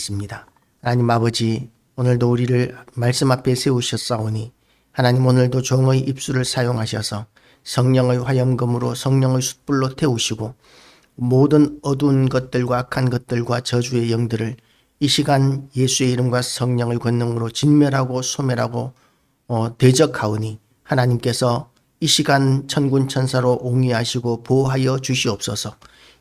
있습니다. 하나님 아버지, 오늘도 우리를 말씀 앞에 세우셨사오니 하나님 오늘도 종의 입술을 사용하셔서 성령의 화염금으로 성령의 숯불로 태우시고 모든 어두운 것들과 악한 것들과 저주의 영들을 이 시간 예수의 이름과 성령의 권능으로 진멸하고 소멸하고 대적하오니 하나님께서 이 시간 천군 천사로 옹이하시고 보호하여 주시옵소서.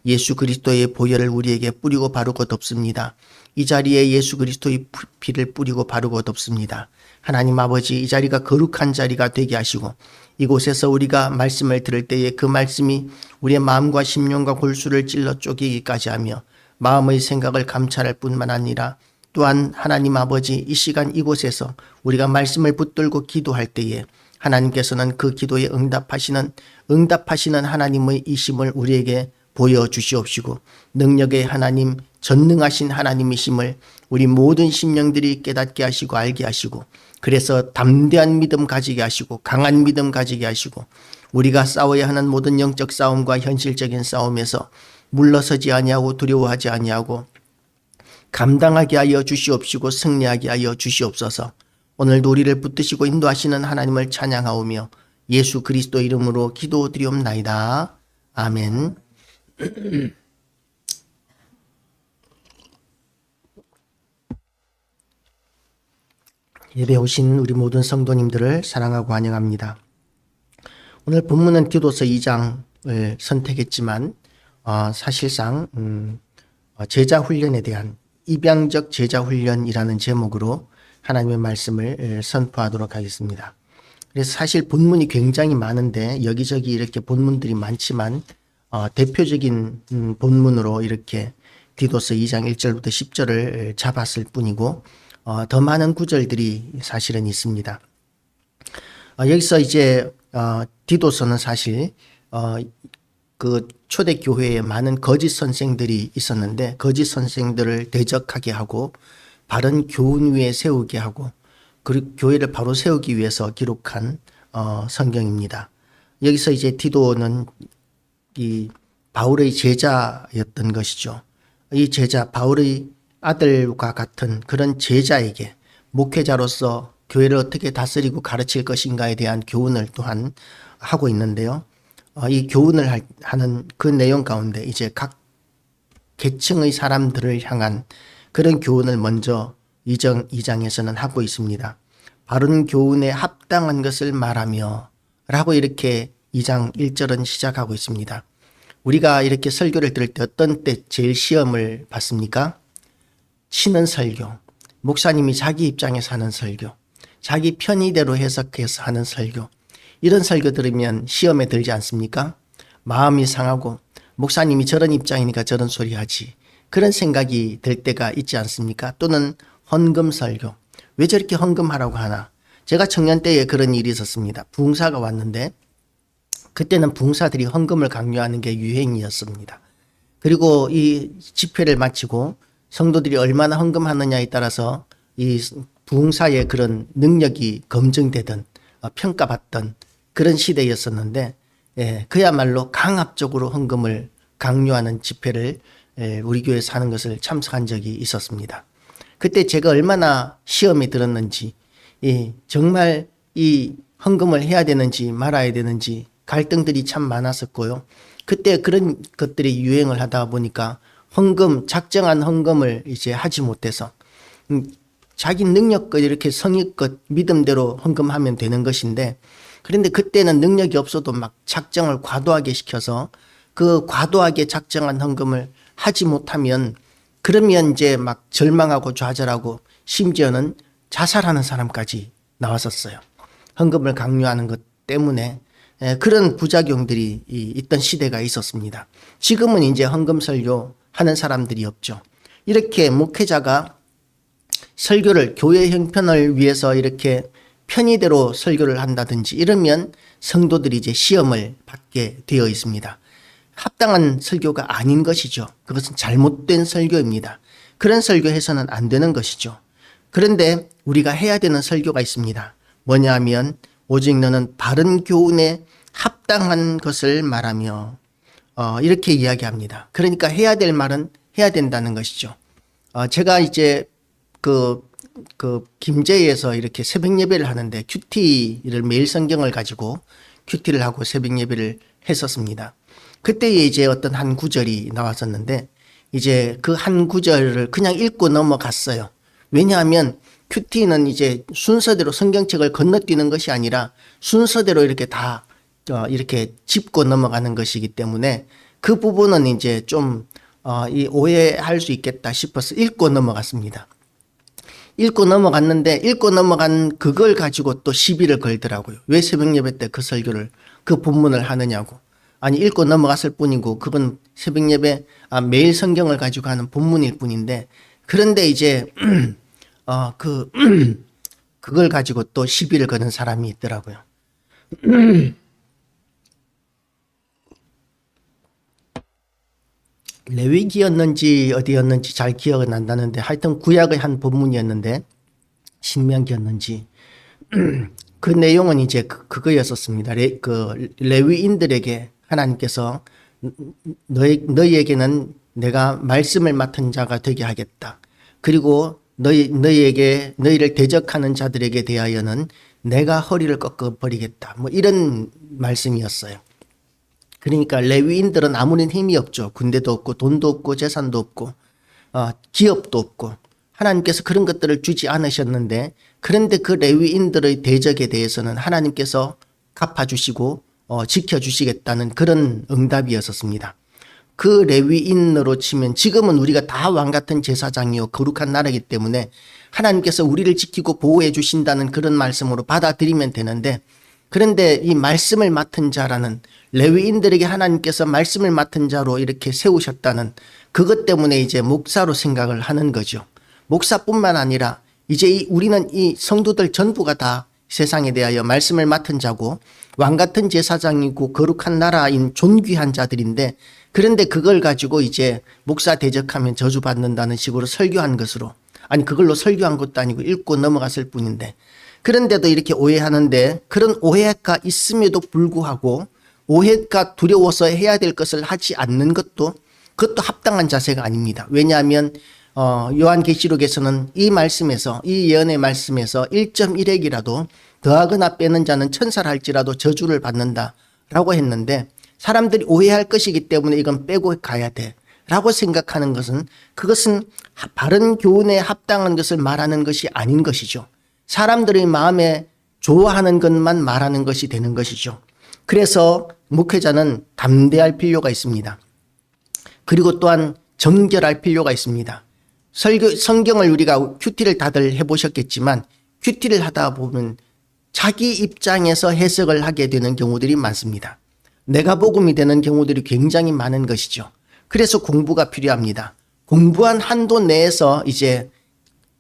예수 그리스도의 보혈을 우리에게 뿌리고 바르고 덮습니다. 이 자리에 예수 그리스도의 피를 뿌리고 바르고 덮습니다. 하나님 아버지, 이 자리가 거룩한 자리가 되게 하시고 이곳에서 우리가 말씀을 들을 때에 그 말씀이 우리의 마음과 심령과 골수를 찔러 쪼개기까지 하며 마음의 생각을 감찰할 뿐만 아니라 또한 하나님 아버지, 이 시간 이곳에서 우리가 말씀을 붙들고 기도할 때에 하나님께서는 그 기도에 응답하시는 하나님의 이심을 우리에게 보여주시옵시고 능력의 하나님, 전능하신 하나님이심을 우리 모든 심령들이 깨닫게 하시고 알게 하시고 그래서 담대한 믿음 가지게 하시고 강한 믿음 가지게 하시고 우리가 싸워야 하는 모든 영적 싸움과 현실적인 싸움에서 물러서지 아니하고 두려워하지 아니하고 감당하게 하여 주시옵시고 승리하게 하여 주시옵소서. 오늘도 우리를 붙드시고 인도하시는 하나님을 찬양하오며 예수 그리스도 이름으로 기도드리옵나이다. 아멘. 예배 오신 우리 모든 성도님들을 사랑하고 환영합니다. 오늘 본문은 디도서 2장을 선택했지만 사실상 제자훈련에 대한 입양적 제자훈련이라는 제목으로 하나님의 말씀을 선포하도록 하겠습니다. 그래서 사실 본문이 굉장히 많은데 여기저기 이렇게 본문들이 많지만 대표적인 본문으로 이렇게 디도서 2장 1절부터 10절을 잡았을 뿐이고 더 많은 구절들이 사실은 있습니다. 여기서 이제 디도서는 사실 그 초대교회에 많은 거짓 선생들이 있었는데 거짓 선생들을 대적하게 하고 바른 교훈 위에 세우게 하고 그리고 교회를 바로 세우기 위해서 기록한 성경입니다. 여기서 이제 디도는 이 바울의 제자였던 것이죠. 이 제자 바울의 아들과 같은 그런 제자에게 목회자로서 교회를 어떻게 다스리고 가르칠 것인가에 대한 교훈을 또한 하고 있는데요. 이 교훈을 하는 그 내용 가운데 이제 각 계층의 사람들을 향한 그런 교훈을 먼저 2장에서는 하고 있습니다. 바른 교훈에 합당한 것을 말하며 라고 이렇게 2장 1절은 시작하고 있습니다. 우리가 이렇게 설교를 들을 때 어떤 때 제일 시험을 받습니까? 치는 설교, 목사님이 자기 입장에서 하는 설교, 자기 편의대로 해석해서 하는 설교, 이런 설교 들으면 시험에 들지 않습니까? 마음이 상하고 목사님이 저런 입장이니까 저런 소리 하지, 그런 생각이 들 때가 있지 않습니까? 또는 헌금 설교, 왜 저렇게 헌금하라고 하나? 제가 청년 때에 그런 일이 있었습니다. 부흥사가 왔는데 그때는 부흥사들이 헌금을 강요하는 게 유행이었습니다. 그리고 이 집회를 마치고 성도들이 얼마나 헌금하느냐에 따라서 이 부흥사의 그런 능력이 검증되던 평가받던 그런 시대였었는데 그야말로 강압적으로 헌금을 강요하는 집회를 우리 교회에서 하는 것을 참석한 적이 있었습니다. 그때 제가 얼마나 시험이 들었는지 정말 이 헌금을 해야 되는지 말아야 되는지 갈등들이 참 많았었고요. 그때 그런 것들이 유행을 하다 보니까 작정한 헌금을 이제 하지 못해서 자기 능력껏 이렇게 성의껏 믿음대로 헌금하면 되는 것인데 그런데 그때는 능력이 없어도 막 작정을 과도하게 시켜서 그 과도하게 작정한 헌금을 하지 못하면 그러면 이제 막 절망하고 좌절하고 심지어는 자살하는 사람까지 나왔었어요. 헌금을 강요하는 것 때문에 그런 부작용들이 있던 시대가 있었습니다. 지금은 이제 헌금 설교 하는 사람들이 없죠. 이렇게 목회자가 설교를 교회 형편을 위해서 이렇게 편의대로 설교를 한다든지 이러면 성도들이 이제 시험을 받게 되어 있습니다. 합당한 설교가 아닌 것이죠. 그것은 잘못된 설교입니다. 그런 설교해서는 안 되는 것이죠. 그런데 우리가 해야 되는 설교가 있습니다. 뭐냐 하면 오직 너는 바른 교훈에 합당한 것을 말하며 이렇게 이야기합니다. 그러니까 해야 될 말은 해야 된다는 것이죠. 제가 이제 그 김제에서 이렇게 새벽 예배를 하는데 큐티를 매일 성경을 가지고 큐티를 하고 새벽 예배를 했었습니다. 그때에 이제 어떤 한 구절이 나왔었는데 이제 그 한 구절을 그냥 읽고 넘어갔어요. 왜냐하면 큐티는 이제 순서대로 성경책을 건너뛰는 것이 아니라 순서대로 이렇게 다 이렇게 짚고 넘어가는 것이기 때문에 그 부분은 이제 좀 이 오해할 수 있겠다 싶어서 읽고 넘어갔습니다. 읽고 넘어갔는데 읽고 넘어간 그걸 가지고 또 시비를 걸더라고요. 왜 새벽 예배 때 그 설교를 그 본문을 하느냐고. 아니 읽고 넘어갔을 뿐이고 그건 새벽 예배 매일 성경을 가지고 하는 본문일 뿐인데 그런데 이제 그걸 가지고 또 시비를 거는 사람이 있더라고요. 레위기였는지 어디였는지 잘 기억은 안 나는데 하여튼 구약의 한 본문이었는데 신명기였는지 그 내용은 이제 그거였었습니다. 그 레위인들에게 하나님께서 너희에게는 내가 말씀을 맡은 자가 되게 하겠다. 그리고 너희를 대적하는 자들에게 대하여는 내가 허리를 꺾어 버리겠다. 뭐 이런 말씀이었어요. 그러니까 레위인들은 아무런 힘이 없죠. 군대도 없고 돈도 없고 재산도 없고 기업도 없고 하나님께서 그런 것들을 주지 않으셨는데 그런데 그 레위인들의 대적에 대해서는 하나님께서 갚아주시고 지켜주시겠다는 그런 응답이었었습니다. 그 레위인으로 치면 지금은 우리가 다 왕같은 제사장이요 거룩한 나라이기 때문에 하나님께서 우리를 지키고 보호해 주신다는 그런 말씀으로 받아들이면 되는데 그런데 이 말씀을 맡은 자라는 레위인들에게 하나님께서 말씀을 맡은 자로 이렇게 세우셨다는 그것 때문에 이제 목사로 생각을 하는 거죠. 목사뿐만 아니라 이제 우리는 이 성도들 전부가 다 세상에 대하여 말씀을 맡은 자고 왕같은 제사장이고 거룩한 나라인 존귀한 자들인데 그런데 그걸 가지고 이제 목사 대적하면 저주받는다는 식으로 설교한 것으로 아니 그걸로 설교한 것도 아니고 읽고 넘어갔을 뿐인데 그런데도 이렇게 오해하는데 그런 오해가 있음에도 불구하고 오해가 두려워서 해야 될 것을 하지 않는 것도 그것도 합당한 자세가 아닙니다. 왜냐하면 요한계시록에서는 이 말씀에서 이 예언의 말씀에서 1.1핵이라도 더하거나 빼는 자는 천사를 할지라도 저주를 받는다라고 했는데 사람들이 오해할 것이기 때문에 이건 빼고 가야 돼 라고 생각하는 것은 그것은 바른 교훈에 합당한 것을 말하는 것이 아닌 것이죠. 사람들의 마음에 좋아하는 것만 말하는 것이 되는 것이죠. 그래서 목회자는 담대할 필요가 있습니다. 그리고 또한 정결할 필요가 있습니다. 성경을 우리가 큐티를 다들 해보셨겠지만 큐티를 하다 보면 자기 입장에서 해석을 하게 되는 경우들이 많습니다. 내가 복음이 되는 경우들이 굉장히 많은 것이죠. 그래서 공부가 필요합니다. 공부한 한도 내에서 이제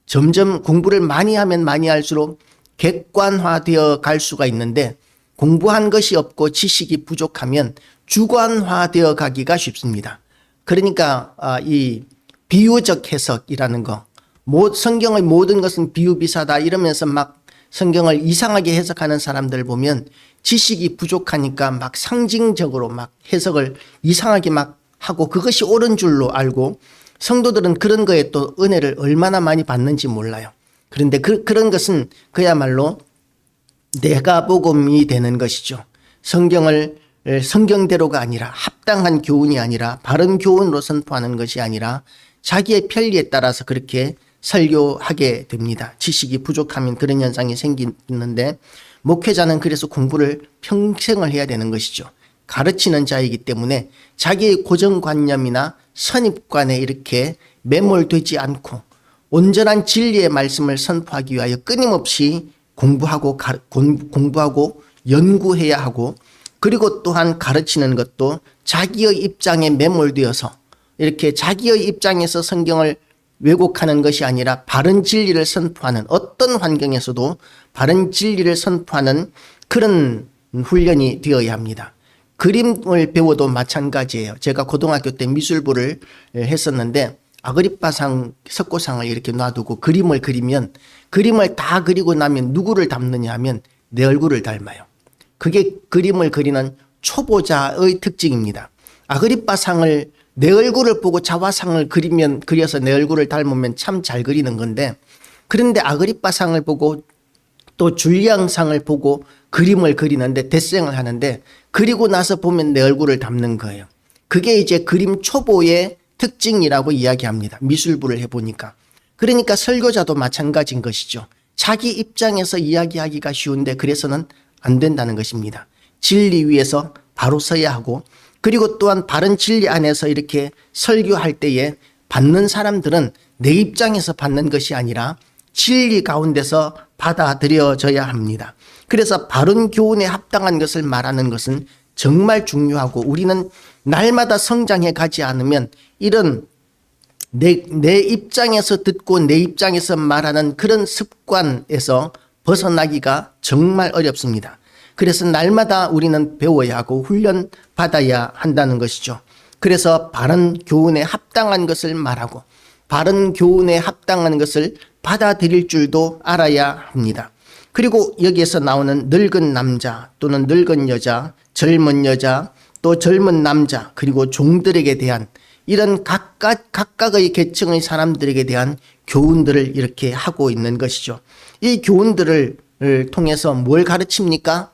점점 공부를 많이 하면 많이 할수록 객관화되어 갈 수가 있는데 공부한 것이 없고 지식이 부족하면 주관화되어 가기가 쉽습니다. 그러니까 이 비유적 해석이라는 거, 성경의 모든 것은 비유비사다 이러면서 막 성경을 이상하게 해석하는 사람들 보면 지식이 부족하니까 막 상징적으로 막 해석을 이상하게 막 하고 그것이 옳은 줄로 알고 성도들은 그런 거에 또 은혜를 얼마나 많이 받는지 몰라요. 그런데 그런 것은 그야말로 내가 복음이 되는 것이죠. 성경을 성경대로가 아니라 합당한 교훈이 아니라 바른 교훈으로 선포하는 것이 아니라 자기의 편리에 따라서 그렇게 설교하게 됩니다. 지식이 부족하면 그런 현상이 생기는데 목회자는 그래서 공부를 평생을 해야 되는 것이죠. 가르치는 자이기 때문에 자기의 고정관념이나 선입관에 이렇게 매몰되지 않고 온전한 진리의 말씀을 선포하기 위하여 끊임없이 공부하고 연구해야 하고 그리고 또한 가르치는 것도 자기의 입장에 매몰되어서 이렇게 자기의 입장에서 성경을 왜곡하는 것이 아니라 바른 진리를 선포하는 어떤 환경에서도 바른 진리를 선포하는 그런 훈련이 되어야 합니다. 그림을 배워도 마찬가지예요. 제가 고등학교 때 미술부를 했었는데 아그리빠상, 석고상을 이렇게 놔두고 그림을 그리면 그림을 다 그리고 나면 누구를 닮느냐 하면 내 얼굴을 닮아요. 그게 그림을 그리는 초보자의 특징입니다. 아그리빠상을 내 얼굴을 보고 자화상을 그려서 내 얼굴을 닮으면 참 잘 그리는 건데, 그런데 아그리빠상을 보고 또 줄리앙상을 보고 그림을 그리는데, 데생을 하는데, 그리고 나서 보면 내 얼굴을 닮는 거예요. 그게 이제 그림 초보의 특징이라고 이야기합니다. 미술부를 해보니까. 그러니까 설교자도 마찬가지인 것이죠. 자기 입장에서 이야기하기가 쉬운데 그래서는 안 된다는 것입니다. 진리 위에서 바로 서야 하고, 그리고 또한 바른 진리 안에서 이렇게 설교할 때에 받는 사람들은 내 입장에서 받는 것이 아니라 진리 가운데서 받아들여져야 합니다. 그래서 바른 교훈에 합당한 것을 말하는 것은 정말 중요하고, 우리는 날마다 성장해 가지 않으면 이런 내 입장에서 듣고 내 입장에서 말하는 그런 습관에서 벗어나기가 정말 어렵습니다. 그래서 날마다 우리는 배워야 하고 훈련 받아야 한다는 것이죠. 그래서 바른 교훈에 합당한 것을 말하고 바른 교훈에 합당한 것을 받아들일 줄도 알아야 합니다. 그리고 여기에서 나오는 늙은 남자 또는 늙은 여자, 젊은 여자, 또 젊은 남자, 그리고 종들에게 대한 이런 각각의 계층의 사람들에게 대한 교훈들을 이렇게 하고 있는 것이죠. 이 교훈들을 통해서 뭘 가르칩니까?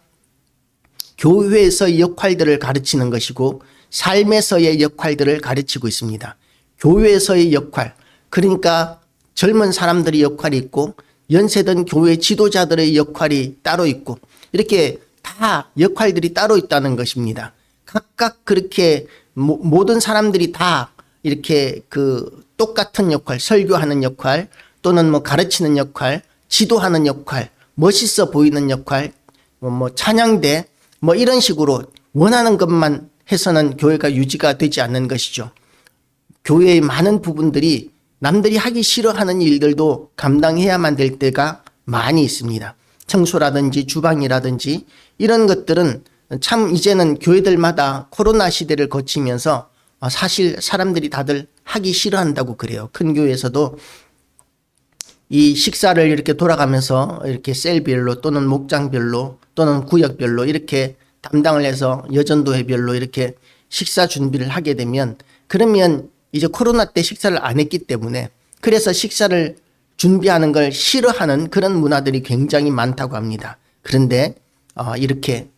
교회에서의 역할들을 가르치는 것이고 삶에서의 역할들을 가르치고 있습니다. 교회에서의 역할, 그러니까 젊은 사람들의 역할이 있고 연세든 교회 지도자들의 역할이 따로 있고, 이렇게 다 역할들이 따로 있다는 것입니다. 각각 그렇게 모든 사람들이 다 이렇게 그 똑같은 역할, 설교하는 역할 또는 뭐 가르치는 역할, 지도하는 역할, 멋있어 보이는 역할, 찬양대 이런 식으로 원하는 것만 해서는 교회가 유지가 되지 않는 것이죠. 교회의 많은 부분들이 남들이 하기 싫어하는 일들도 감당해야만 될 때가 많이 있습니다. 청소라든지 주방이라든지 이런 것들은 참 이제는 교회들마다 코로나 시대를 거치면서 사실 사람들이 다들 하기 싫어한다고 그래요. 큰 교회에서도 이 식사를 이렇게 돌아가면서 이렇게 셀별로 또는 목장별로 또는 구역별로 이렇게 담당을 해서 여전도회별로 이렇게 식사 준비를 하게 되면, 그러면 이제 코로나 때 식사를 안 했기 때문에 그래서 식사를 준비하는 걸 싫어하는 그런 문화들이 굉장히 많다고 합니다. 그런데 이렇게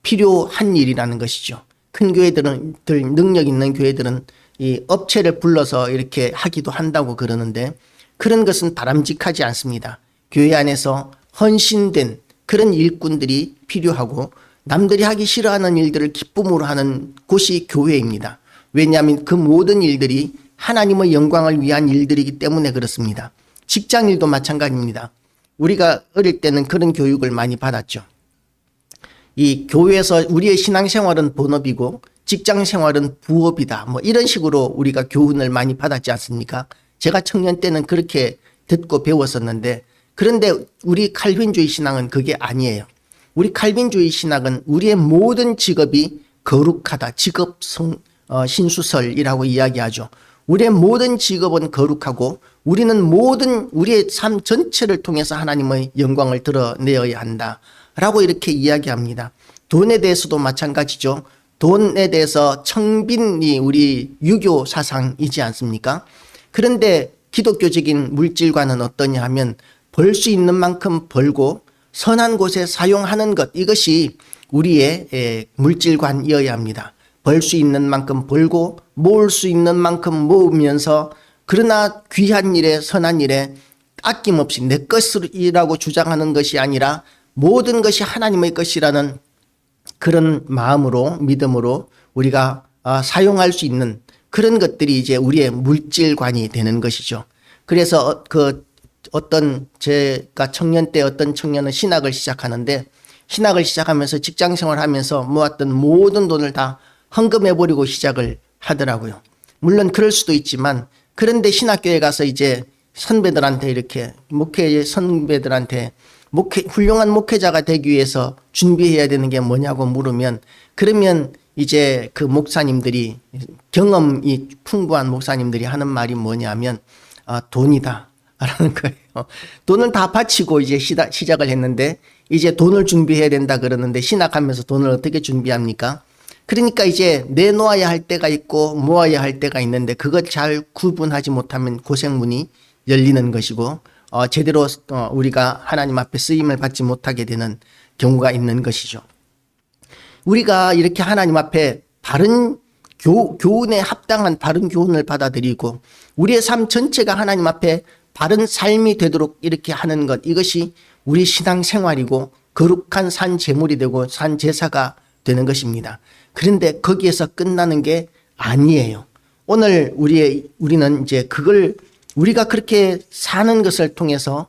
필요한 일이라는 것이죠. 큰 교회들은, 능력 있는 교회들은 이 업체를 불러서 이렇게 하기도 한다고 그러는데, 그런 것은 바람직하지 않습니다. 교회 안에서 헌신된 그런 일꾼들이 필요하고 남들이 하기 싫어하는 일들을 기쁨으로 하는 곳이 교회입니다. 왜냐하면 그 모든 일들이 하나님의 영광을 위한 일들이기 때문에 그렇습니다. 직장일도 마찬가지입니다. 우리가 어릴 때는 그런 교육을 많이 받았죠. 이 교회에서 우리의 신앙생활은 본업이고 직장생활은 부업이다. 이런 식으로 우리가 교훈을 많이 받았지 않습니까? 제가 청년 때는 그렇게 듣고 배웠었는데, 그런데 우리 칼빈주의 신앙은 그게 아니에요. 우리 칼빈주의 신학은 우리의 모든 직업이 거룩하다. 직업 신수설이라고 이야기하죠. 우리의 모든 직업은 거룩하고 우리는 모든 우리의 삶 전체를 통해서 하나님의 영광을 드러내어야 한다라고 이렇게 이야기합니다. 돈에 대해서도 마찬가지죠. 돈에 대해서 청빈이 우리 유교 사상이지 않습니까? 그런데 기독교적인 물질관은 어떠냐 하면 벌 수 있는 만큼 벌고 선한 곳에 사용하는 것, 이것이 우리의 물질관이어야 합니다. 벌 수 있는 만큼 벌고 모을 수 있는 만큼 모으면서, 그러나 귀한 일에 선한 일에 아낌없이 내 것이라고 주장하는 것이 아니라 모든 것이 하나님의 것이라는 그런 마음으로, 믿음으로 우리가 사용할 수 있는 그런 것들이 이제 우리의 물질관이 되는 것이죠. 그래서 제가 청년 때 어떤 청년은 신학을 시작하는데, 신학을 시작하면서 직장생활 하면서 모았던 모든 돈을 다 헌금해버리고 시작을 하더라고요. 물론 그럴 수도 있지만, 그런데 신학교에 가서 이제 선배들한테 이렇게 선배들한테 훌륭한 목회자가 되기 위해서 준비해야 되는 게 뭐냐고 물으면, 그러면 이제 그 목사님들이, 경험이 풍부한 목사님들이 하는 말이 뭐냐면 돈이다 라는 거예요. 돈을 다 바치고 이제 시작을 했는데 이제 돈을 준비해야 된다 그러는데, 신학하면서 돈을 어떻게 준비합니까? 그러니까 이제 내놓아야 할 때가 있고 모아야 할 때가 있는데 그걸 잘 구분하지 못하면 고생문이 열리는 것이고 제대로 우리가 하나님 앞에 쓰임을 받지 못하게 되는 경우가 있는 것이죠. 우리가 이렇게 하나님 앞에 바른 교훈에 합당한 바른 교훈을 받아들이고 우리의 삶 전체가 하나님 앞에 바른 삶이 되도록 이렇게 하는 것, 이것이 우리 신앙생활이고 거룩한 산 제물이 되고 산 제사가 되는 것입니다. 그런데 거기에서 끝나는 게 아니에요. 오늘 우리는 이제 그걸 우리가 그렇게 사는 것을 통해서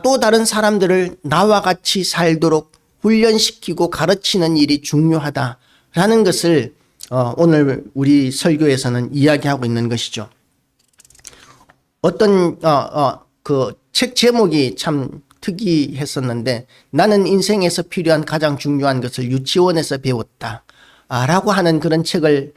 또 다른 사람들을 나와 같이 살도록 훈련시키고 가르치는 일이 중요하다라는 것을 오늘 우리 설교에서는 이야기하고 있는 것이죠. 어떤 그 책 제목이 참 특이했었는데, 나는 인생에서 필요한 가장 중요한 것을 유치원에서 배웠다 라고 하는 그런 책을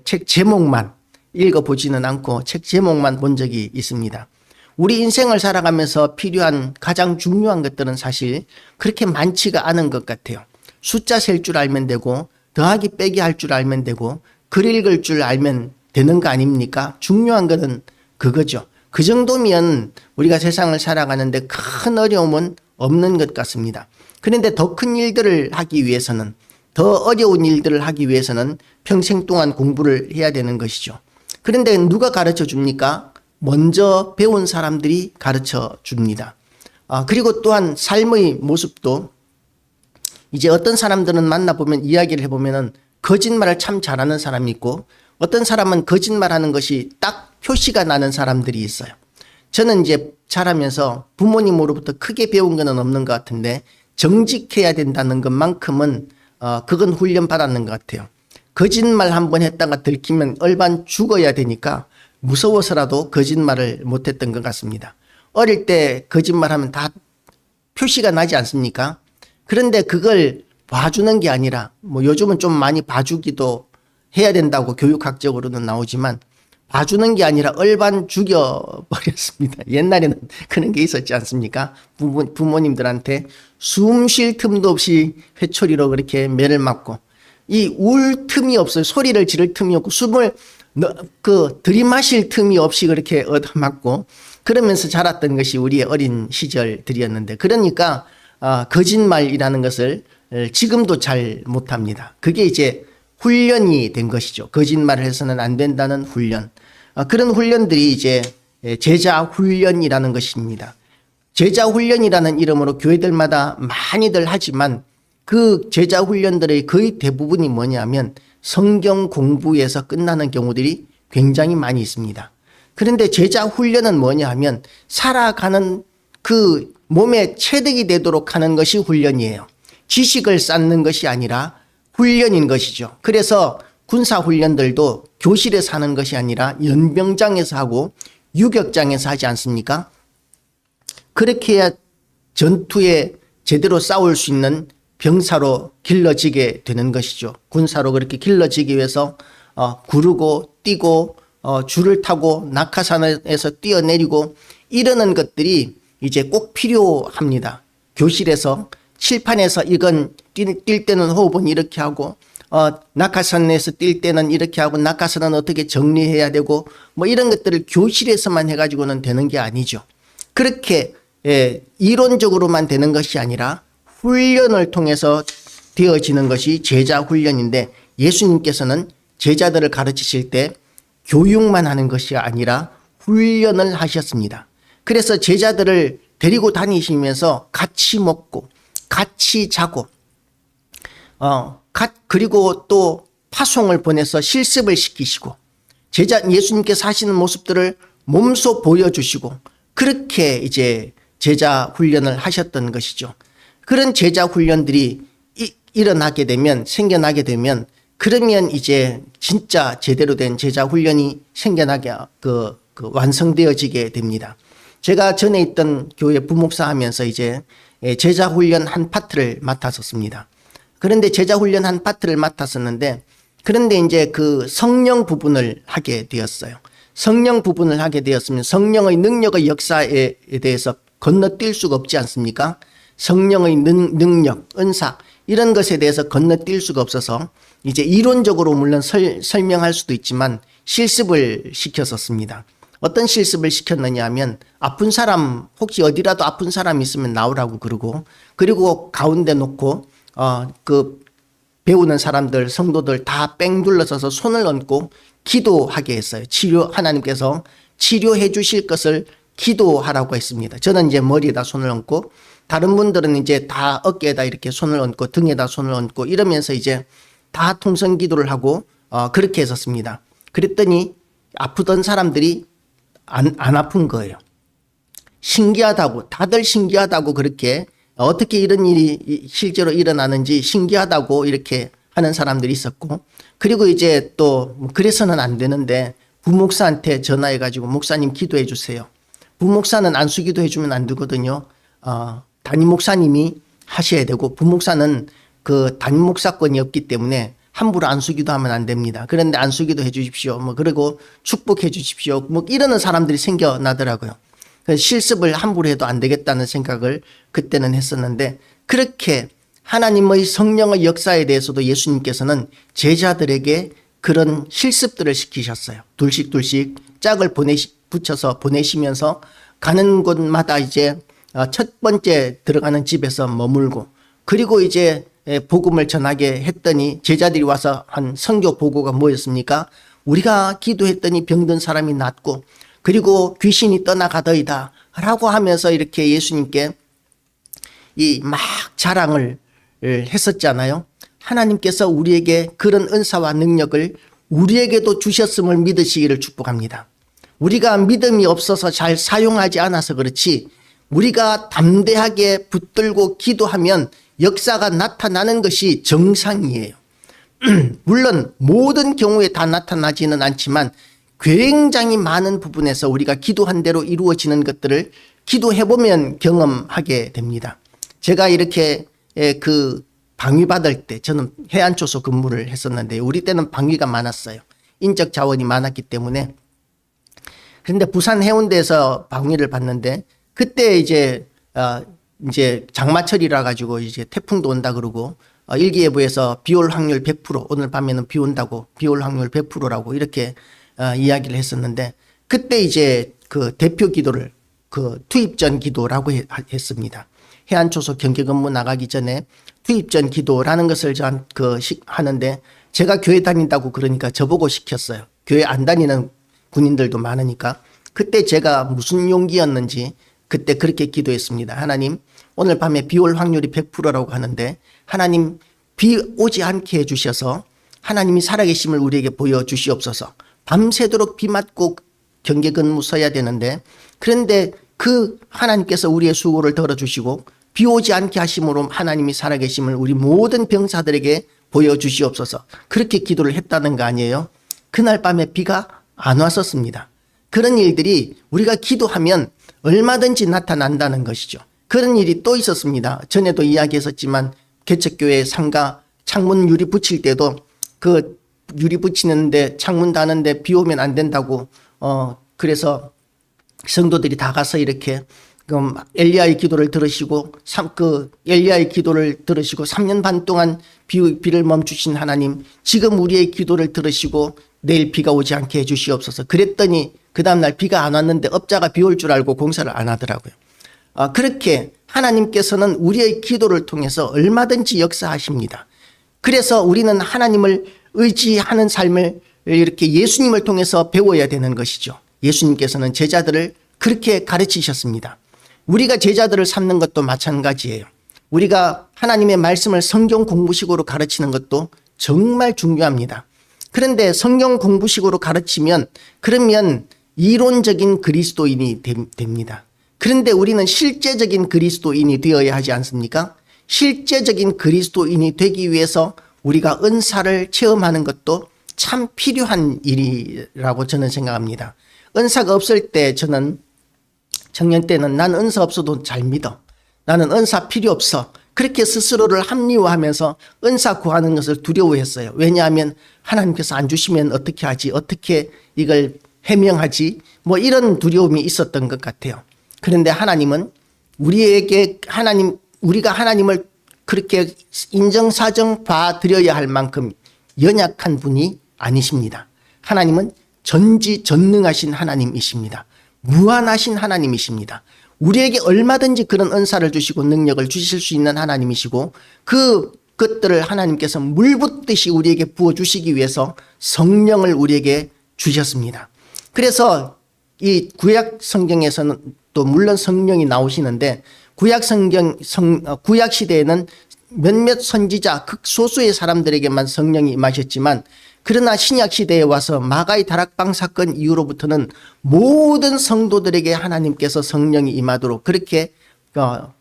책 제목만 읽어보지는 않고 책 제목만 본 적이 있습니다. 우리 인생을 살아가면서 필요한 가장 중요한 것들은 사실 그렇게 많지가 않은 것 같아요. 숫자 셀 줄 알면 되고 더하기 빼기 할 줄 알면 되고 글 읽을 줄 알면 되는 거 아닙니까? 중요한 것은 그거죠. 그 정도면 우리가 세상을 살아가는데 큰 어려움은 없는 것 같습니다. 그런데 더 큰 일들을 하기 위해서는, 더 어려운 일들을 하기 위해서는 평생 동안 공부를 해야 되는 것이죠. 그런데 누가 가르쳐 줍니까? 먼저 배운 사람들이 가르쳐 줍니다. 그리고 또한 삶의 모습도 이제 어떤 사람들은 만나보면 이야기를 해보면은 거짓말을 참 잘하는 사람이 있고 어떤 사람은 거짓말하는 것이 딱 표시가 나는 사람들이 있어요. 저는 이제 자라면서 부모님으로부터 크게 배운 건 없는 것 같은데 정직해야 된다는 것만큼은 그건 훈련받았는 것 같아요. 거짓말 한번 했다가 들키면 얼반 죽어야 되니까 무서워서라도 거짓말을 못했던 것 같습니다. 어릴 때 거짓말하면 다 표시가 나지 않습니까? 그런데 그걸 봐주는 게 아니라 뭐 요즘은 좀 많이 봐주기도 해야 된다고 교육학적으로는 나오지만 봐주는 게 아니라 얼반 죽여버렸습니다. 옛날에는 그런 게 있었지 않습니까? 부모님들한테 숨 쉴 틈도 없이 회초리로 그렇게 매를 맞고 이 울 틈이 없어요. 소리를 지를 틈이 없고 숨을 들이마실 틈이 없이 그렇게 얻어맞고 그러면서 자랐던 것이 우리의 어린 시절들이었는데, 그러니까 거짓말이라는 것을 지금도 잘 못합니다. 그게 이제 훈련이 된 것이죠. 거짓말을 해서는 안 된다는 훈련. 그런 훈련들이 이제 제자 훈련이라는 것입니다. 제자 훈련이라는 이름으로 교회들마다 많이들 하지만 그 제자 훈련들의 거의 대부분이 뭐냐면 성경 공부에서 끝나는 경우들이 굉장히 많이 있습니다. 그런데 제자 훈련은 뭐냐 하면 살아가는 그 몸에 체득이 되도록 하는 것이 훈련이에요. 지식을 쌓는 것이 아니라 훈련인 것이죠. 그래서 군사 훈련들도 교실에서 하는 것이 아니라 연병장에서 하고 유격장에서 하지 않습니까? 그렇게 해야 전투에 제대로 싸울 수 있는 병사로 길러지게 되는 것이죠. 군사로 그렇게 길러지기 위해서 구르고 뛰고 줄을 타고 낙하산에서 뛰어내리고 이러는 것들이 이제 꼭 필요합니다. 교실에서 칠판에서 이건 뛸 때는 호흡은 이렇게 하고 낙하산에서 뛸 때는 이렇게 하고 낙하산은 어떻게 정리해야 되고 뭐 이런 것들을 교실에서만 해가지고는 되는 게 아니죠. 그렇게 이론적으로만 되는 것이 아니라 훈련을 통해서 되어지는 것이 제자 훈련인데, 예수님께서는 제자들을 가르치실 때 교육만 하는 것이 아니라 훈련을 하셨습니다. 그래서 제자들을 데리고 다니시면서 같이 먹고 같이 자고 그리고 또 파송을 보내서 실습을 시키시고 예수님께서 하시는 모습들을 몸소 보여주시고 그렇게 이제 제자 훈련을 하셨던 것이죠. 그런 제자 훈련들이 생겨나게 되면 그러면 이제 진짜 제대로 된 제자 훈련이 생겨나게 완성되어지게 됩니다. 제가 전에 있던 교회 부목사 하면서 이제 제자 훈련 한 파트를 맡았었습니다. 그런데 제자 훈련 한 파트를 맡았었는데, 그런데 이제 그 성령 부분을 하게 되었어요. 성령 부분을 하게 되었으면 성령의 능력의 역사에 대해서 건너뛸 수가 없지 않습니까? 성령의 능력, 은사, 이런 것에 대해서 건너뛸 수가 없어서 이제 이론적으로 물론 설명할 수도 있지만 실습을 시켰었습니다. 어떤 실습을 시켰느냐 하면 아픈 사람 혹시 어디라도 아픈 사람 있으면 나오라고 그러고 그리고 가운데 놓고 그 배우는 사람들 성도들 다 뺑 둘러서서 손을 얹고 기도하게 했어요. 하나님께서 치료해 주실 것을 기도하라고 했습니다. 저는 이제 머리에다 손을 얹고 다른 분들은 이제 다 어깨에다 이렇게 손을 얹고 등에다 손을 얹고 이러면서 이제 다 통성 기도를 하고 그렇게 했었습니다. 그랬더니 아프던 사람들이 안 아픈 거예요. 신기하다고 다들 신기하다고 그렇게 어떻게 이런 일이 실제로 일어나는지 신기하다고 이렇게 하는 사람들이 있었고 그리고 이제 또 그래서는 안 되는데 부목사한테 전화해가지고 목사님 기도해 주세요. 부목사는 안수기도 해주면 안 되거든요. 담임 목사님이 하셔야 되고 부목사는 그 담임 목사권이 없기 때문에 함부로 안수기도 하면 안 됩니다. 그런데 안수기도 해 주십시오. 뭐 그리고 축복해 주십시오. 뭐 이러는 사람들이 생겨나더라고요. 그래서 실습을 함부로 해도 안 되겠다는 생각을 그때는 했었는데 그렇게 하나님의 성령의 역사에 대해서도 예수님께서는 제자들에게 그런 실습들을 시키셨어요. 둘씩 짝을 붙여서 보내시면서 가는 곳마다 이제 첫 번째 들어가는 집에서 머물고 그리고 이제 복음을 전하게 했더니 제자들이 와서 한 선교 보고가 뭐였습니까? 우리가 기도했더니 병든 사람이 낫고 그리고 귀신이 떠나가더이다 라고 하면서 이렇게 예수님께 이 막 자랑을 했었잖아요. 하나님께서 우리에게 그런 은사와 능력을 우리에게도 주셨음을 믿으시기를 축복합니다. 우리가 믿음이 없어서 잘 사용하지 않아서 그렇지 우리가 담대하게 붙들고 기도하면 역사가 나타나는 것이 정상이에요. 물론 모든 경우에 다 나타나지는 않지만 굉장히 많은 부분에서 우리가 기도한 대로 이루어지는 것들을 기도해보면 경험하게 됩니다. 제가 이렇게 그 방위 받을 때 저는 해안초소 근무를 했었는데 우리 때는 방위가 많았어요. 인적 자원이 많았기 때문에. 그런데 부산 해운대에서 방위를 받는데 그때 이제 장마철이라 가지고 이제 태풍도 온다 그러고 일기예보에서 비 올 확률 100% 오늘 밤에는 비 온다고 비 올 확률 100%라고 이렇게 이야기를 했었는데 그때 이제 그 대표 기도를 그 투입전 기도라고 했습니다. 해안초소 경계 근무 나가기 전에 투입전 기도라는 것을 하는데 제가 교회 다닌다고 그러니까 저보고 시켰어요. 교회 안 다니는 군인들도 많으니까 그때 제가 무슨 용기였는지 그때 그렇게 기도했습니다. 하나님 오늘 밤에 비 올 확률이 100%라고 하는데 하나님 비 오지 않게 해주셔서 하나님이 살아계심을 우리에게 보여주시옵소서. 밤새도록 비 맞고 경계 근무 서야 되는데 그런데 그 하나님께서 우리의 수고를 덜어주시고 비 오지 않게 하심으로 하나님이 살아계심을 우리 모든 병사들에게 보여주시옵소서. 그렇게 기도를 했다는 거 아니에요? 그날 밤에 비가 안 왔었습니다. 그런 일들이 우리가 기도하면 얼마든지 나타난다는 것이죠. 그런 일이 또 있었습니다. 전에도 이야기했었지만 개척교회 상가 창문 유리 붙일 때도 그 유리 붙이는데 창문 다는데 비 오면 안 된다고 그래서 성도들이 다 가서 이렇게 엘리야의 기도를 들으시고 엘리야의 기도를 들으시고 3년 반 동안 비를 멈추신 하나님 지금 우리의 기도를 들으시고 내일 비가 오지 않게 해주시옵소서. 그랬더니 그 다음날 비가 안 왔는데 업자가 비 올 줄 알고 공사를 안 하더라고요. 그렇게 하나님께서는 우리의 기도를 통해서 얼마든지 역사하십니다. 그래서 우리는 하나님을 의지하는 삶을 이렇게 예수님을 통해서 배워야 되는 것이죠. 예수님께서는 제자들을 그렇게 가르치셨습니다. 우리가 제자들을 삼는 것도 마찬가지예요. 우리가 하나님의 말씀을 성경 공부식으로 가르치는 것도 정말 중요합니다. 그런데 성경 공부식으로 가르치면 그러면 이론적인 그리스도인이 됩니다. 그런데 우리는 실제적인 그리스도인이 되어야 하지 않습니까? 실제적인 그리스도인이 되기 위해서 우리가 은사를 체험하는 것도 참 필요한 일이라고 저는 생각합니다. 은사가 없을 때 저는 청년 때는 난 은사 없어도 잘 믿어. 나는 은사 필요 없어. 그렇게 스스로를 합리화하면서 은사 구하는 것을 두려워했어요. 왜냐하면 하나님께서 안 주시면 어떻게 하지? 어떻게 이걸 해명하지? 뭐 이런 두려움이 있었던 것 같아요. 그런데 하나님은 우리가 하나님을 그렇게 인정사정 봐드려야 할 만큼 연약한 분이 아니십니다. 하나님은 전지전능하신 하나님이십니다. 무한하신 하나님이십니다. 우리에게 얼마든지 그런 은사를 주시고 능력을 주실 수 있는 하나님이시고, 그것들을 하나님께서 물 붓듯이 우리에게 부어주시기 위해서 성령을 우리에게 주셨습니다. 그래서 이 구약 성경에서는 또 물론 성령이 나오시는데, 구약 시대에는 몇몇 선지자 극소수의 사람들에게만 성령이 임하셨지만, 그러나 신약 시대에 와서 마가의 다락방 사건 이후로부터는 모든 성도들에게 하나님께서 성령이 임하도록 그렇게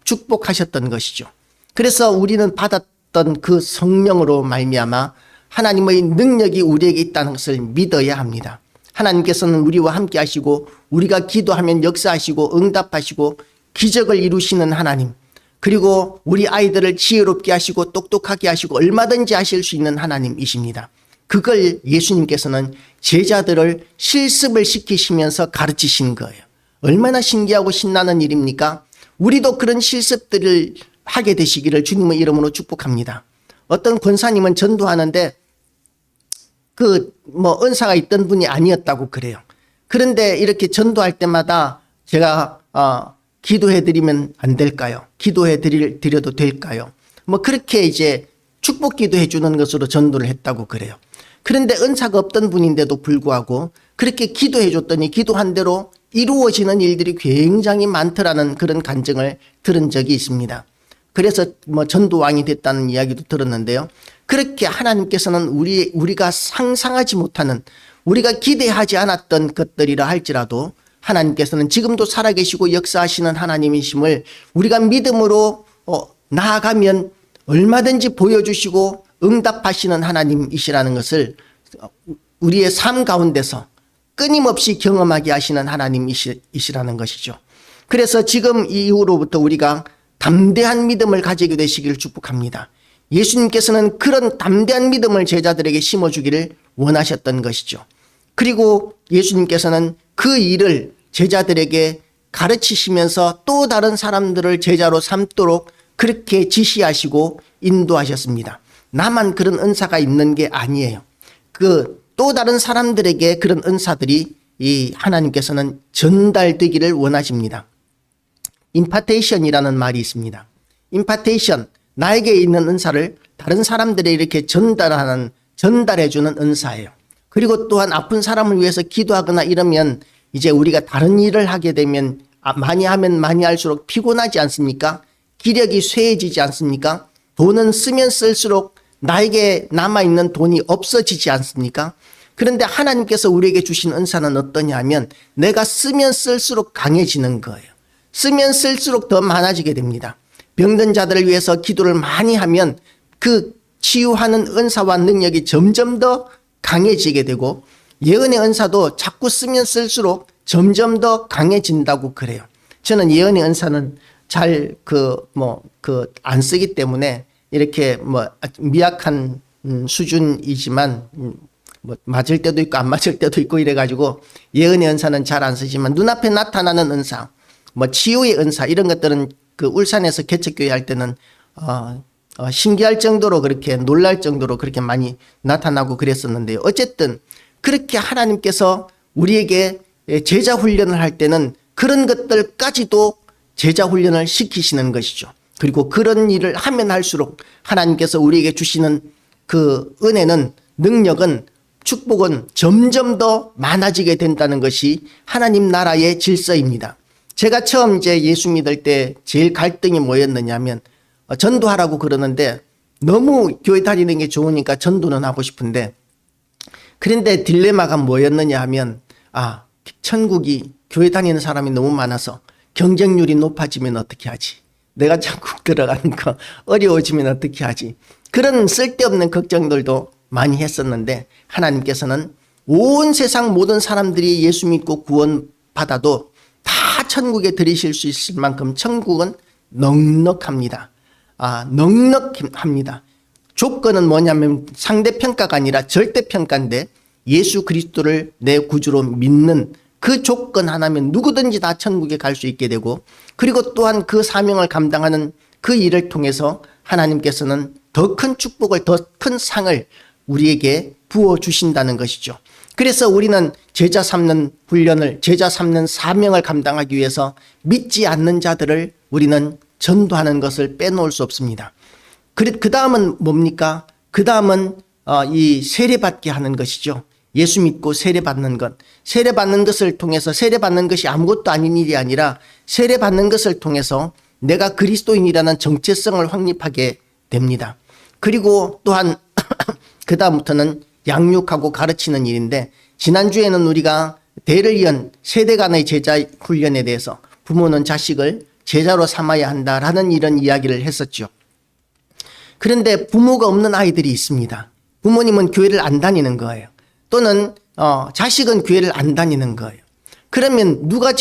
축복하셨던 것이죠. 그래서 우리는 받았던 그 성령으로 말미암아 하나님의 능력이 우리에게 있다는 것을 믿어야 합니다. 하나님께서는 우리와 함께 하시고, 우리가 기도하면 역사하시고 응답하시고 기적을 이루시는 하나님, 그리고 우리 아이들을 지혜롭게 하시고 똑똑하게 하시고 얼마든지 하실 수 있는 하나님이십니다. 그걸 예수님께서는 제자들을 실습을 시키시면서 가르치신 거예요. 얼마나 신기하고 신나는 일입니까? 우리도 그런 실습들을 하게 되시기를 주님의 이름으로 축복합니다. 어떤 권사님은 전도하는데 은사가 있던 분이 아니었다고 그래요. 그런데 이렇게 전도할 때마다 제가 기도해 드리면 안 될까요? 기도해 드려도 될까요? 그렇게 이제 축복 기도해 주는 것으로 전도를 했다고 그래요. 그런데 은사가 없던 분인데도 불구하고 그렇게 기도해 줬더니 기도한 대로 이루어지는 일들이 굉장히 많더라는 그런 간증을 들은 적이 있습니다. 그래서 전도왕이 됐다는 이야기도 들었는데요. 그렇게 하나님께서는 우리가 상상하지 못하는, 우리가 기대하지 않았던 것들이라 할지라도 하나님께서는 지금도 살아계시고 역사하시는 하나님이심을 우리가 믿음으로 나아가면 얼마든지 보여주시고 응답하시는 하나님이시라는 것을 우리의 삶 가운데서 끊임없이 경험하게 하시는 하나님이시라는 것이죠. 그래서 지금 이후로부터 우리가 담대한 믿음을 가지게 되시기를 축복합니다. 예수님께서는 그런 담대한 믿음을 제자들에게 심어주기를 원하셨던 것이죠. 그리고 예수님께서는 그 일을 제자들에게 가르치시면서 또 다른 사람들을 제자로 삼도록 그렇게 지시하시고 인도하셨습니다. 나만 그런 은사가 있는 게 아니에요. 또 다른 사람들에게 그런 은사들이 하나님께서는 전달되기를 원하십니다. 임파테이션이라는 말이 있습니다. 임파테이션, 나에게 있는 은사를 다른 사람들에게 이렇게 전달해주는 은사예요. 그리고 또한 아픈 사람을 위해서 기도하거나 이러면 이제 우리가 다른 일을 하게 되면 많이 하면 많이 할수록 피곤하지 않습니까? 기력이 쇠해지지 않습니까? 돈은 쓰면 쓸수록 나에게 남아있는 돈이 없어지지 않습니까? 그런데 하나님께서 우리에게 주신 은사는 어떠냐 하면 내가 쓰면 쓸수록 강해지는 거예요. 쓰면 쓸수록 더 많아지게 됩니다. 병든 자들을 위해서 기도를 많이 하면 그 치유하는 은사와 능력이 점점 더 강해지게 되고, 예언의 은사도 자꾸 쓰면 쓸수록 점점 더 강해진다고 그래요. 저는 예언의 은사는 잘 안 쓰기 때문에 이렇게 미약한 수준이지만 맞을 때도 있고 안 맞을 때도 있고 이래가지고 예언의 은사는 잘 안 쓰지만 눈앞에 나타나는 은사, 치유의 은사 이런 것들은 그 울산에서 개척교회 할 때는 신기할 정도로 그렇게 놀랄 정도로 그렇게 많이 나타나고 그랬었는데요. 어쨌든 그렇게 하나님께서 우리에게 제자 훈련을 할 때는 그런 것들까지도 제자 훈련을 시키시는 것이죠. 그리고 그런 일을 하면 할수록 하나님께서 우리에게 주시는 그 은혜는, 능력은, 축복은 점점 더 많아지게 된다는 것이 하나님 나라의 질서입니다. 제가 처음 이제 예수 믿을 때 제일 갈등이 뭐였느냐 하면 전도하라고 그러는데 너무 교회 다니는 게 좋으니까 전도는 하고 싶은데, 그런데 딜레마가 뭐였느냐 하면 천국이 교회 다니는 사람이 너무 많아서 경쟁률이 높아지면 어떻게 하지? 내가 천국 들어가는 거 어려워지면 어떻게 하지? 그런 쓸데없는 걱정들도 많이 했었는데 하나님께서는 온 세상 모든 사람들이 예수 믿고 구원받아도 다 천국에 들이실 수 있을 만큼 천국은 넉넉합니다. 넉넉합니다. 조건은 뭐냐면 상대평가가 아니라 절대평가인데 예수 그리스도를 내 구주로 믿는 그 조건 하나면 누구든지 다 천국에 갈 수 있게 되고, 그리고 또한 그 사명을 감당하는 그 일을 통해서 하나님께서는 더 큰 축복을, 더 큰 상을 우리에게 부어주신다는 것이죠. 그래서 우리는 제자 삼는 훈련을, 제자 삼는 사명을 감당하기 위해서 믿지 않는 자들을 우리는 전도하는 것을 빼놓을 수 없습니다. 그 다음은 뭡니까? 그 다음은 이 세례받게 하는 것이죠. 예수 믿고 세례받는 것. 세례받는 것을 통해서, 세례받는 것이 아무것도 아닌 일이 아니라 세례받는 것을 통해서 내가 그리스도인이라는 정체성을 확립하게 됩니다. 그리고 또한 그 다음부터는 양육하고 가르치는 일인데, 지난주에는 우리가 대를 이은 세대 간의 제자 훈련에 대해서 부모는 자식을 제자로 삼아야 한다라는 이런 이야기를 했었죠. 그런데 부모가 없는 아이들이 있습니다. 부모님은 교회를 안 다니는 거예요. 또는 자식은 교회를 안 다니는 거예요. 그러면 누가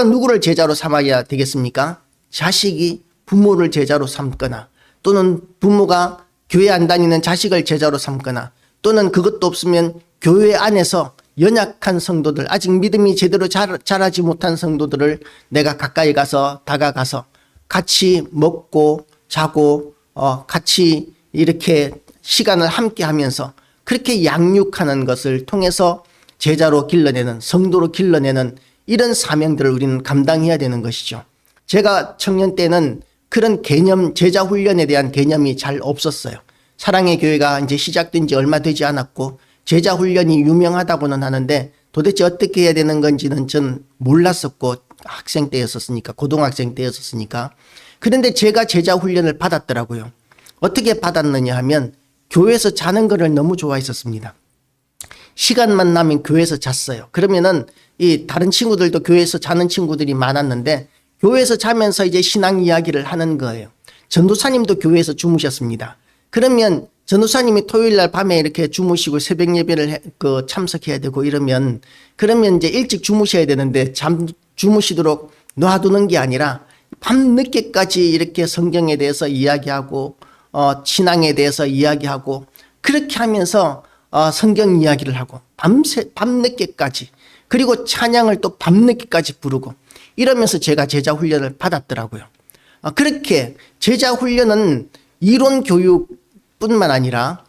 누구를 제자로 삼아야 되겠습니까? 자식이 부모를 제자로 삼거나, 또는 부모가 교회 안 다니는 자식을 제자로 삼거나, 또는 그것도 없으면 교회 안에서 연약한 성도들, 아직 믿음이 제대로 자라지 못한 성도들을 내가 가까이 가서 다가가서 같이 먹고 자고 같이 이렇게 시간을 함께 하면서 그렇게 양육하는 것을 통해서 제자로 길러내는, 성도로 길러내는 이런 사명들을 우리는 감당해야 되는 것이죠. 제가 청년 때는 그런 개념, 제자 훈련에 대한 개념이 잘 없었어요. 사랑의 교회가 이제 시작된 지 얼마 되지 않았고 제자 훈련이 유명하다고는 하는데 도대체 어떻게 해야 되는 건지는 전 몰랐었고, 학생 때였었으니까, 고등학생 때였었으니까. 그런데 제가 제자 훈련을 받았더라고요. 어떻게 받았느냐 하면 교회에서 자는 거를 너무 좋아했었습니다. 시간만 나면 교회에서 잤어요. 그러면은 이 다른 친구들도 교회에서 자는 친구들이 많았는데 교회에서 자면서 이제 신앙 이야기를 하는 거예요. 전도사님도 교회에서 주무셨습니다. 그러면 전도사님이 토요일 날 밤에 이렇게 주무시고 새벽 예배를 참석해야 되고 이러면, 그러면 이제 일찍 주무셔야 되는데 주무시도록 놔두는 게 아니라 밤 늦게까지 이렇게 성경에 대해서 이야기하고 신앙에 대해서 이야기하고 그렇게 하면서 성경 이야기를 하고 밤늦게까지, 그리고 찬양을 또 밤늦게까지 부르고 이러면서 제가 제자 훈련을 받았더라고요. 그렇게 제자 훈련은 이론 교육뿐만 아니라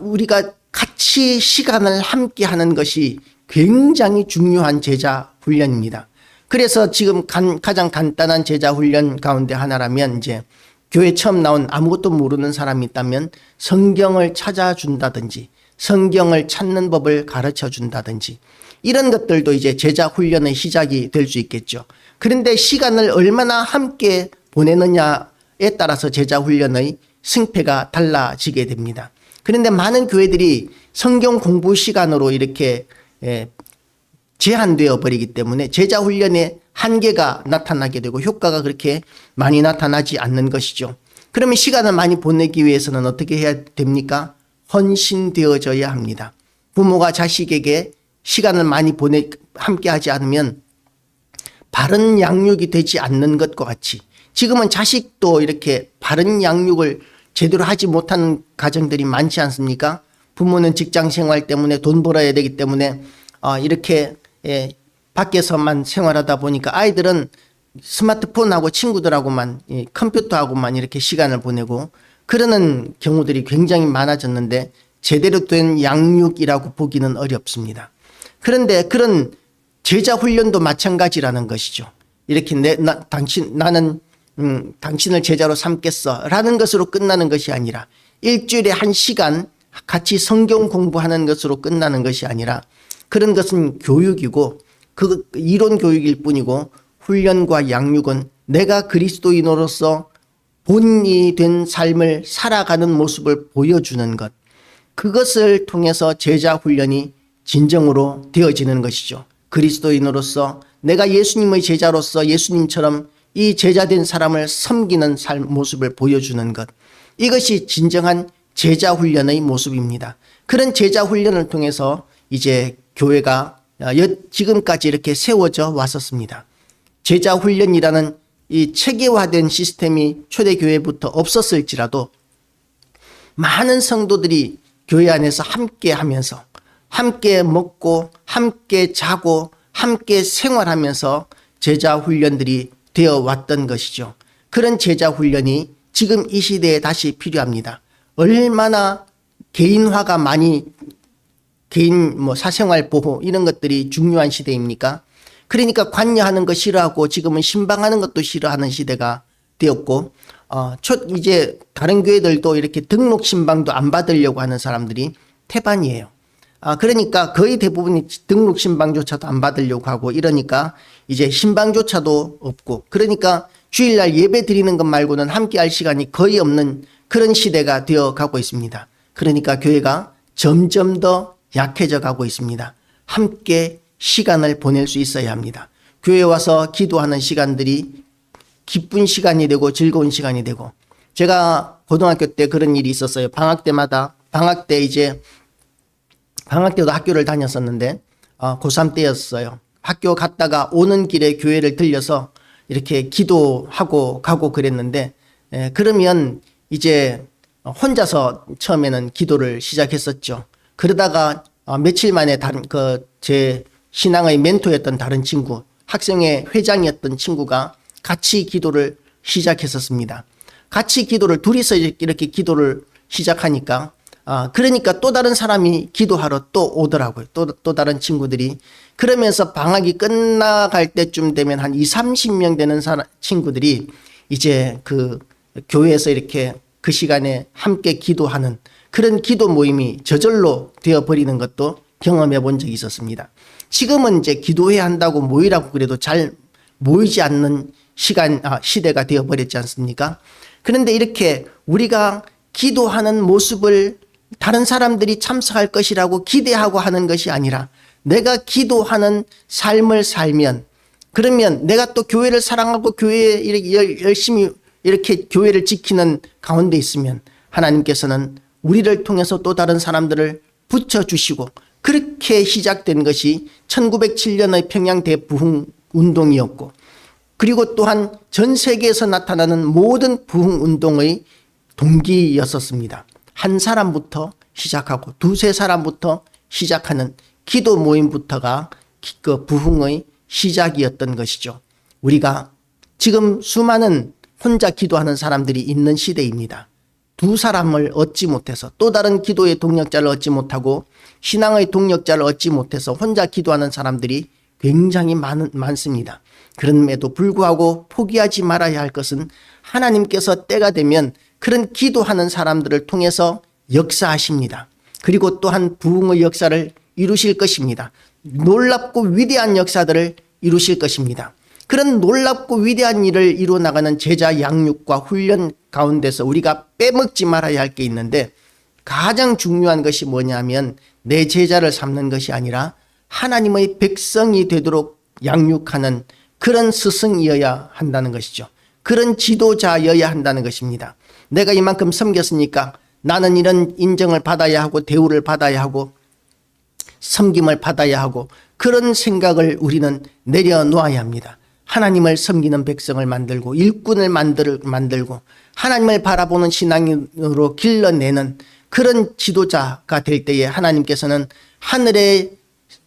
우리가 같이 시간을 함께 하는 것이 굉장히 중요한 제자 훈련입니다. 그래서 지금 가장 간단한 제자 훈련 가운데 하나라면, 이제 교회 처음 나온 아무것도 모르는 사람이 있다면 성경을 찾아준다든지 성경을 찾는 법을 가르쳐 준다든지 이런 것들도 이제 제자 훈련의 시작이 될 수 있겠죠. 그런데 시간을 얼마나 함께 보내느냐에 따라서 제자 훈련의 승패가 달라지게 됩니다. 그런데 많은 교회들이 성경 공부 시간으로 이렇게 제한되어 버리기 때문에 제자 훈련에 한계가 나타나게 되고 효과가 그렇게 많이 나타나지 않는 것이죠. 그러면 시간을 많이 보내기 위해서는 어떻게 해야 됩니까? 헌신되어져야 합니다. 부모가 자식에게 시간을 많이 함께 하지 않으면 바른 양육이 되지 않는 것과 같이, 지금은 자식도 이렇게 바른 양육을 제대로 하지 못하는 가정들이 많지 않습니까? 부모는 직장 생활 때문에 돈 벌어야 되기 때문에 이렇게 밖에서만 생활하다 보니까 아이들은 스마트폰하고 친구들하고만, 컴퓨터하고만 이렇게 시간을 보내고 그러는 경우들이 굉장히 많아졌는데 제대로 된 양육이라고 보기는 어렵습니다. 그런데 그런 제자 훈련도 마찬가지라는 것이죠. 이렇게 나는 당신을 제자로 삼겠어 라는 것으로 끝나는 것이 아니라, 일주일에 1시간 같이 성경 공부하는 것으로 끝나는 것이 아니라, 그런 것은 교육이고 그 이론 교육일 뿐이고, 훈련과 양육은 내가 그리스도인으로서 본이 된 삶을 살아가는 모습을 보여주는 것, 그것을 통해서 제자 훈련이 진정으로 되어지는 것이죠. 그리스도인으로서 내가 예수님의 제자로서 예수님처럼 이 제자된 사람을 섬기는 모습을 보여주는 것, 이것이 진정한 제자 훈련의 모습입니다. 그런 제자 훈련을 통해서 이제 교회가 지금까지 이렇게 세워져 왔었습니다. 제자 훈련이라는 이 체계화된 시스템이 초대교회부터 없었을지라도 많은 성도들이 교회 안에서 함께 하면서 함께 먹고 함께 자고 함께 생활하면서 제자 훈련들이 되어 왔던 것이죠. 그런 제자 훈련이 지금 이 시대에 다시 필요합니다. 얼마나 개인화가 많이 개인 사생활 보호 이런 것들이 중요한 시대입니까? 그러니까 관여하는 거 싫어하고 지금은 신방하는 것도 싫어하는 시대가 되었고 이제 다른 교회들도 이렇게 등록 신방도 안 받으려고 하는 사람들이 태반이에요. 그러니까 거의 대부분이 등록 신방조차도 안 받으려고 하고 이러니까 이제 신방조차도 없고 그러니까 주일날 예배 드리는 것 말고는 함께 할 시간이 거의 없는 그런 시대가 되어 가고 있습니다. 그러니까 교회가 점점 더 약해져 가고 있습니다. 함께 시간을 보낼 수 있어야 합니다. 교회 와서 기도하는 시간들이 기쁜 시간이 되고 즐거운 시간이 되고 제가 고등학교 때 그런 일이 있었어요. 방학 때도 학교를 다녔었는데 고3 때였어요. 학교 갔다가 오는 길에 교회를 들려서 이렇게 기도하고 가고 그랬는데 그러면 이제 혼자서 처음에는 기도를 시작했었죠. 그러다가 며칠 만에 제 신앙의 멘토였던 다른 친구, 학생회 회장이었던 친구가 같이 기도를 시작했었습니다. 같이 기도를 둘이서 이렇게 기도를 시작하니까 그러니까 또 다른 사람이 기도하러 또 오더라고요. 또 다른 친구들이. 그러면서 방학이 끝나갈 때쯤 되면 한 20-30명 되는 친구들이 이제 그 교회에서 이렇게 그 시간에 함께 기도하는 그런 기도 모임이 저절로 되어버리는 것도 경험해 본 적이 있었습니다. 지금은 이제 기도해야 한다고 모이라고 그래도 잘 모이지 않는 시대가 되어버렸지 않습니까? 그런데 이렇게 우리가 기도하는 모습을 다른 사람들이 참석할 것이라고 기대하고 하는 것이 아니라 내가 기도하는 삶을 살면 그러면 내가 또 교회를 사랑하고 교회에 이렇게 열심히 이렇게 교회를 지키는 가운데 있으면 하나님께서는 우리를 통해서 또 다른 사람들을 붙여주시고 그렇게 시작된 것이 1907년의 평양 대부흥 운동이었고 그리고 또한 전 세계에서 나타나는 모든 부흥 운동의 동기였었습니다. 한 사람부터 시작하고 두세 사람부터 시작하는 기도 모임부터가 그 부흥의 시작이었던 것이죠. 우리가 지금 수많은 혼자 기도하는 사람들이 있는 시대입니다. 두 사람을 얻지 못해서 또 다른 기도의 동력자를 얻지 못하고 신앙의 동력자를 얻지 못해서 혼자 기도하는 사람들이 굉장히 많습니다. 그럼에도 불구하고 포기하지 말아야 할 것은 하나님께서 때가 되면 그런 기도하는 사람들을 통해서 역사하십니다. 그리고 또한 부흥의 역사를 이루실 것입니다. 놀랍고 위대한 역사들을 이루실 것입니다. 그런 놀랍고 위대한 일을 이루어나가는 제자 양육과 훈련 가운데서 우리가 빼먹지 말아야 할 게 있는데 가장 중요한 것이 뭐냐면 내 제자를 삼는 것이 아니라 하나님의 백성이 되도록 양육하는 그런 스승이어야 한다는 것이죠. 그런 지도자여야 한다는 것입니다. 내가 이만큼 섬겼으니까 나는 이런 인정을 받아야 하고 대우를 받아야 하고 섬김을 받아야 하고 그런 생각을 우리는 내려놓아야 합니다. 하나님을 섬기는 백성을 만들고 일꾼을 만들고 하나님을 바라보는 신앙으로 길러내는 그런 지도자가 될 때에 하나님께서는 하늘의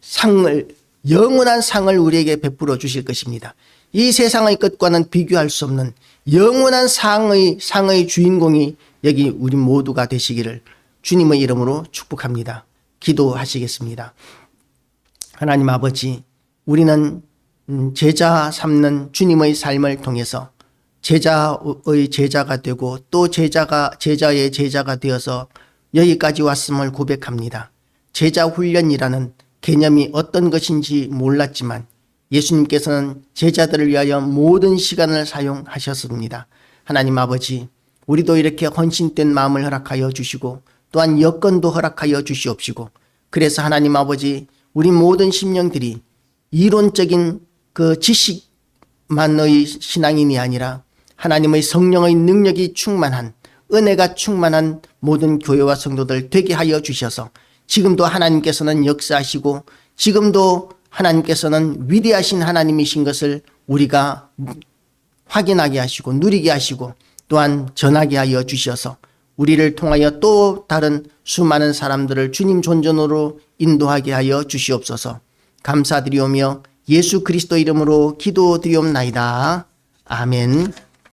상을 영원한 상을 우리에게 베풀어 주실 것입니다. 이 세상의 것과는 비교할 수 없는 영원한 상의 주인공이 여기 우리 모두가 되시기를 주님의 이름으로 축복합니다. 기도하시겠습니다. 하나님 아버지, 우리는 제자 삼는 주님의 삶을 통해서 제자의 제자가 되고 또 제자의 제자가 되어서 여기까지 왔음을 고백합니다. 제자 훈련이라는 개념이 어떤 것인지 몰랐지만 예수님께서는 제자들을 위하여 모든 시간을 사용하셨습니다. 하나님 아버지, 우리도 이렇게 헌신된 마음을 허락하여 주시고 또한 여건도 허락하여 주시옵시고 그래서 하나님 아버지, 우리 모든 심령들이 이론적인 그 지식만의 신앙인이 아니라 하나님의 성령의 능력이 충만한 은혜가 충만한 모든 교회와 성도들 되게 하여 주셔서 지금도 하나님께서는 역사하시고 지금도 하나님께서는 위대하신 하나님이신 것을 우리가 확인하게 하시고 누리게 하시고 또한 전하게 하여 주셔서 우리를 통하여 또 다른 수많은 사람들을 주님 존전으로 인도하게 하여 주시옵소서. 감사드리오며 예수 그리스도 이름으로 기도드리옵나이다. 아멘.